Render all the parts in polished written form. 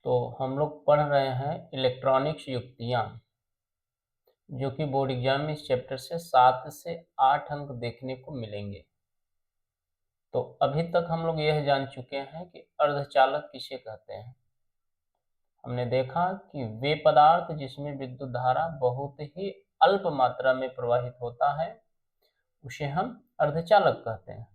तो हम लोग पढ़ रहे हैं इलेक्ट्रॉनिक्स युक्तियाँ, जो कि बोर्ड एग्जाम में इस चैप्टर से 7 से 8 अंक देखने को मिलेंगे। तो अभी तक हम लोग यह जान चुके हैं कि अर्धचालक किसे कहते हैं। हमने देखा कि वे पदार्थ जिसमें विद्युत धारा बहुत ही अल्प मात्रा में प्रवाहित होता है उसे हम अर्धचालक कहते हैं,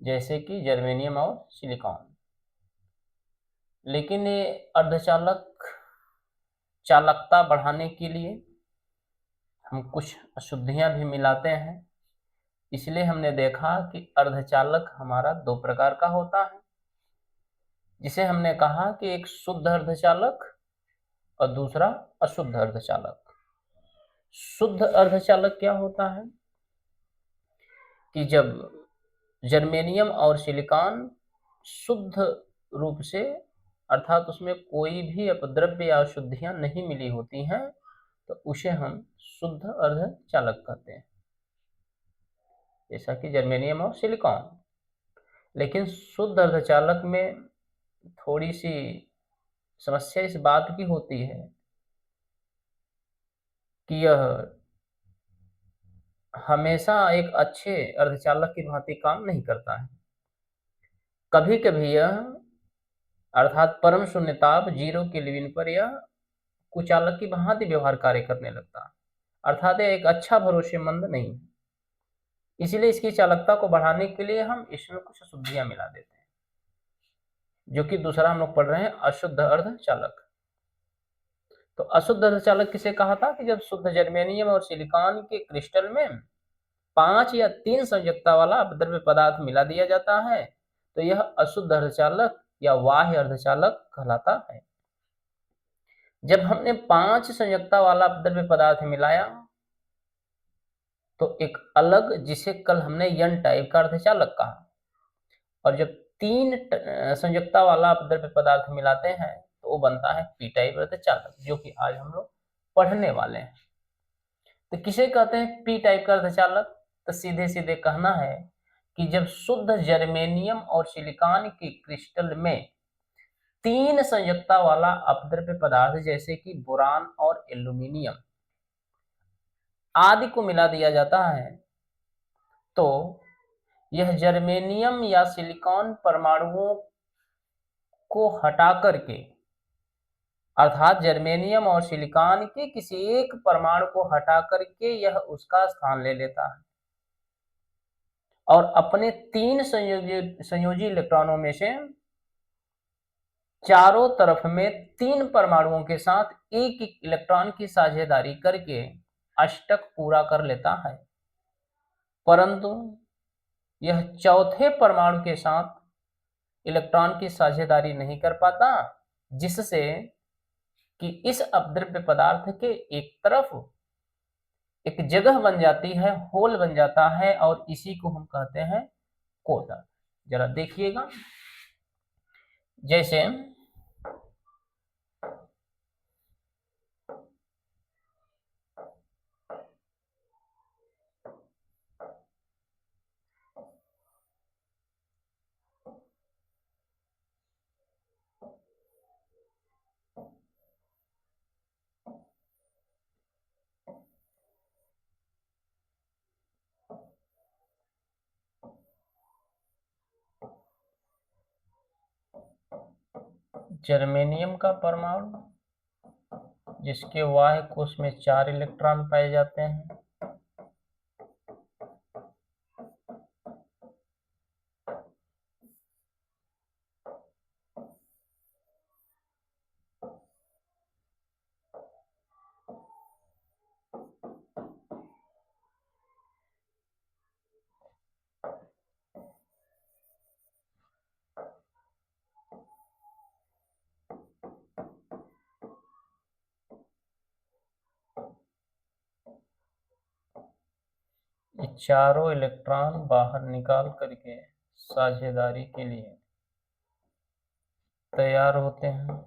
जैसे कि जर्मेनियम और सिलिकॉन। लेकिन ये अर्धचालक चालकता बढ़ाने के लिए हम कुछ अशुद्धियां भी मिलाते हैं। इसलिए हमने देखा कि अर्धचालक हमारा दो प्रकार का होता है, जिसे हमने कहा कि एक शुद्ध अर्धचालक और दूसरा अशुद्ध अर्धचालक। शुद्ध अर्धचालक क्या होता है कि जब जर्मेनियम और सिलिकॉन शुद्ध रूप से, अर्थात उसमें कोई भी अपद्रव्य या अशुद्धियां नहीं मिली होती हैं, तो उसे हम शुद्ध अर्धचालक कहते हैं, जैसा कि जर्मेनियम और सिलिकॉन। लेकिन शुद्ध अर्धचालक में थोड़ी सी समस्या इस बात की होती है कि यह हमेशा एक अच्छे अर्धचालक की भांति काम नहीं करता है। कभी कभी यह, अर्थात परम शून्य ताप 0 केल्विन पर, यह कुचालक की भांति व्यवहार कार्य करने लगता है, अर्थात यह एक अच्छा भरोसेमंद नहीं है। इसलिए इसकी चालकता को बढ़ाने के लिए हम इसमें कुछ अशुद्धियां मिला देते हैं, जो कि दूसरा हम लोग पढ़ रहे हैं अशुद्ध अर्धचालक। तो अशुद्ध अर्धचालक किसे कहा था कि जब शुद्ध जर्मेनियम और सिलिकॉन के क्रिस्टल में 5 या 3 संयोजकता वाला अपद्रव्य पदार्थ मिला दिया जाता है, तो यह अशुद्ध अर्धचालक या बाह्य अर्धचालक कहलाता है। जब हमने 5 संयोजकता वाला अपद्रव्य पदार्थ मिलाया तो एक अलग, जिसे कल हमने एन टाइप का अर्धचालक कहा, और जब 3 संयोजकता वाला अपद्रव्य पदार्थ मिलाते हैं तो वो बनता है पी टाइप अर्धचालक, जो कि आज हम लोग पढ़ने वाले हैं। तो किसे कहते हैं पी टाइप का अर्धचालक? तो सीधे सीधे कहना है कि जब शुद्ध जर्मेनियम और सिलिकॉन के क्रिस्टल में 3 संयोजकता वाला अपद्रव्य पदार्थ जैसे कि बोरान और एल्यूमिनियम आदि को मिला दिया जाता है, तो यह जर्मेनियम या सिलिकॉन परमाणुओं को हटा करके, अर्थात जर्मेनियम और सिलिकॉन के किसी एक परमाणु को हटा करके यह उसका स्थान ले लेता है और अपने 3 संयोजी इलेक्ट्रॉनों में से चारों तरफ में 3 परमाणुओं के साथ एक एक इलेक्ट्रॉन की साझेदारी करके अष्टक पूरा कर लेता है। परंतु यह चौथे परमाणु के साथ इलेक्ट्रॉन की साझेदारी नहीं कर पाता, जिससे कि इस अपद्रव्य पदार्थ के एक तरफ एक जगह बन जाती है, होल बन जाता है, और इसी को हम कहते हैं कोटर। जरा देखिएगा, जैसे जर्मेनियम का परमाणु, जिसके बाह्य कोश में 4 इलेक्ट्रॉन पाए जाते हैं, ये चारों इलेक्ट्रॉन बाहर निकाल करके साझेदारी के लिए तैयार होते हैं।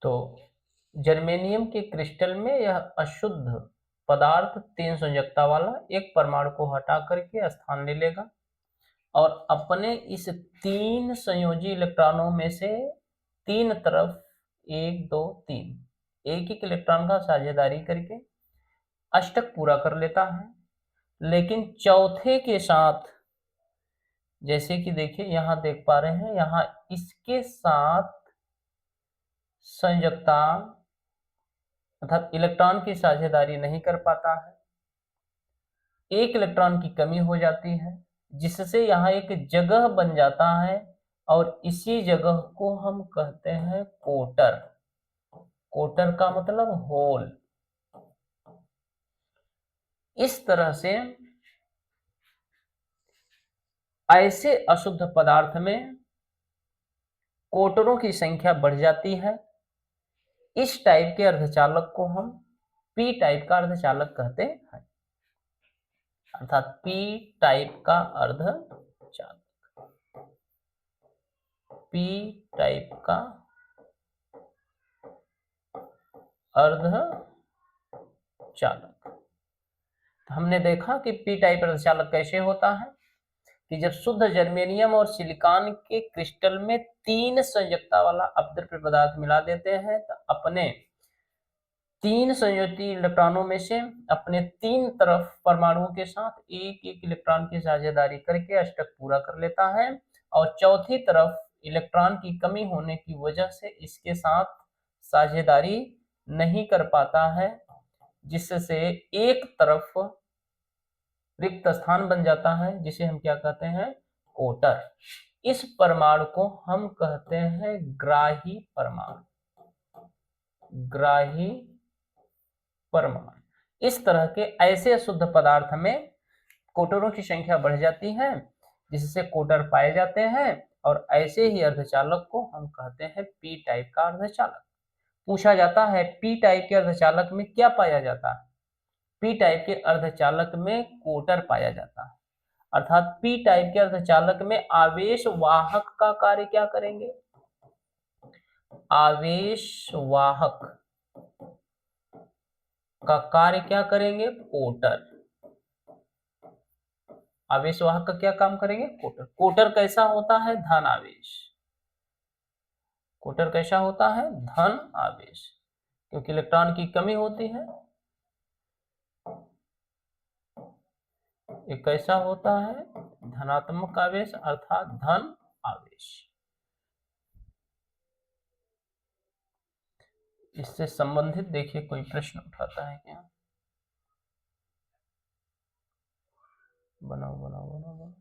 तो जर्मेनियम के क्रिस्टल में यह अशुद्ध पदार्थ 3 संयोजकता वाला एक परमाणु को हटा करके स्थान ले लेगा और अपने इस 3 संयोजी इलेक्ट्रॉनों में से 3 तरफ 1 2 3 एक एक इलेक्ट्रॉन का साझेदारी करके अष्टक पूरा कर लेता है। लेकिन चौथे के साथ, जैसे कि देखिए यहां देख पा रहे हैं, यहां इसके साथ संयोजकता अर्थात इलेक्ट्रॉन की साझेदारी नहीं कर पाता है, एक इलेक्ट्रॉन की कमी हो जाती है, जिससे यहाँ एक जगह बन जाता है और इसी जगह को हम कहते हैं कोटर। कोटर का मतलब होल। इस तरह से ऐसे अशुद्ध पदार्थ में कोटरों की संख्या बढ़ जाती है। इस टाइप के अर्धचालक को हम पी टाइप का अर्धचालक कहते हैं, अर्थात पी टाइप का अर्धचालक। पी टाइप का अर्धचालक। तो हमने देखा कि पी टाइप अर्धचालक कैसे होता है कि जब शुद्ध जर्मेनियम और सिलिकॉन के क्रिस्टल में 3 संयोजकता वाला अपद्रव्य पदार्थ मिला देते हैं तो अपने 3 संयोजी इलेक्ट्रॉनों में से अपने 3 तरफ परमाणुओं के साथ एक एक इलेक्ट्रॉन की साझेदारी करके अष्टक पूरा कर लेता है और चौथी तरफ इलेक्ट्रॉन की कमी होने की वजह से इसके साथ साझेदारी नहीं कर पाता है, जिससे एक तरफ रिक्त स्थान बन जाता है, जिसे हम क्या कहते हैं, कोटर। इस परमाणु को हम कहते हैं ग्राही परमाणु। ग्राही परमाणु। इस तरह के ऐसे शुद्ध पदार्थ में कोटरों की संख्या बढ़ जाती है, जिससे कोटर पाए जाते हैं और ऐसे ही अर्धचालक को हम कहते हैं पी टाइप का अर्धचालक। पूछा जाता है पी टाइप के अर्धचालक में क्या पाया जाता है? पी टाइप के अर्धचालक में कोटर पाया जाता है, अर्थात पी टाइप के अर्धचालक में आवेश वाहक का कार्य क्या करेंगे? आवेश वाहक का कार्य क्या करेंगे? कोटर। आवेश वाहक का क्या काम करेंगे? कोटर। कोटर कैसा होता है? धन आवेश। कोटर कैसा होता है? धन आवेश, क्योंकि इलेक्ट्रॉन की कमी होती है। ये कैसा होता है? धनात्मक आवेश अर्थात धन आवेश। इससे संबंधित देखिए कोई प्रश्न उठाता है क्या? बनाओ बनाओ बनाओ बनाओ।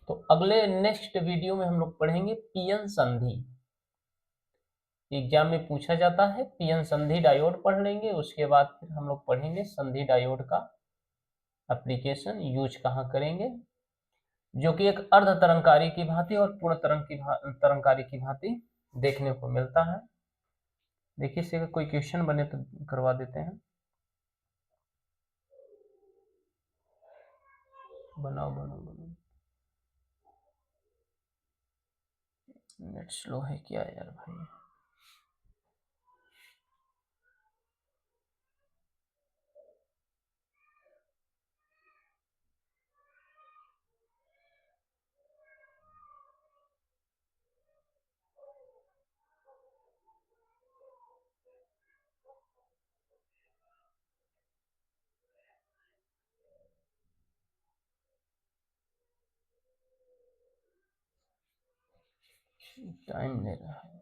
तो अगले नेक्स्ट वीडियो में हम लोग पढ़ेंगे पीएन संधि। एग्जाम में पूछा जाता है, पीएन संधि डायोड पढ़ लेंगे, उसके बाद फिर हम लोग पढ़ेंगे संधि डायोड का एप्लीकेशन यूज कहाँ करेंगे, जो कि एक अर्ध तरंगकारी की भांति और पूर्ण तरंगकारी की भांति देखने को मिलता है। देखिए इससे अगर कोई क्वेश्चन बने तो करवा देते हैं। बनाओ बनाओ बनाओ। नेट स्लो है क्या यार भाई? टाइम ले रहा है।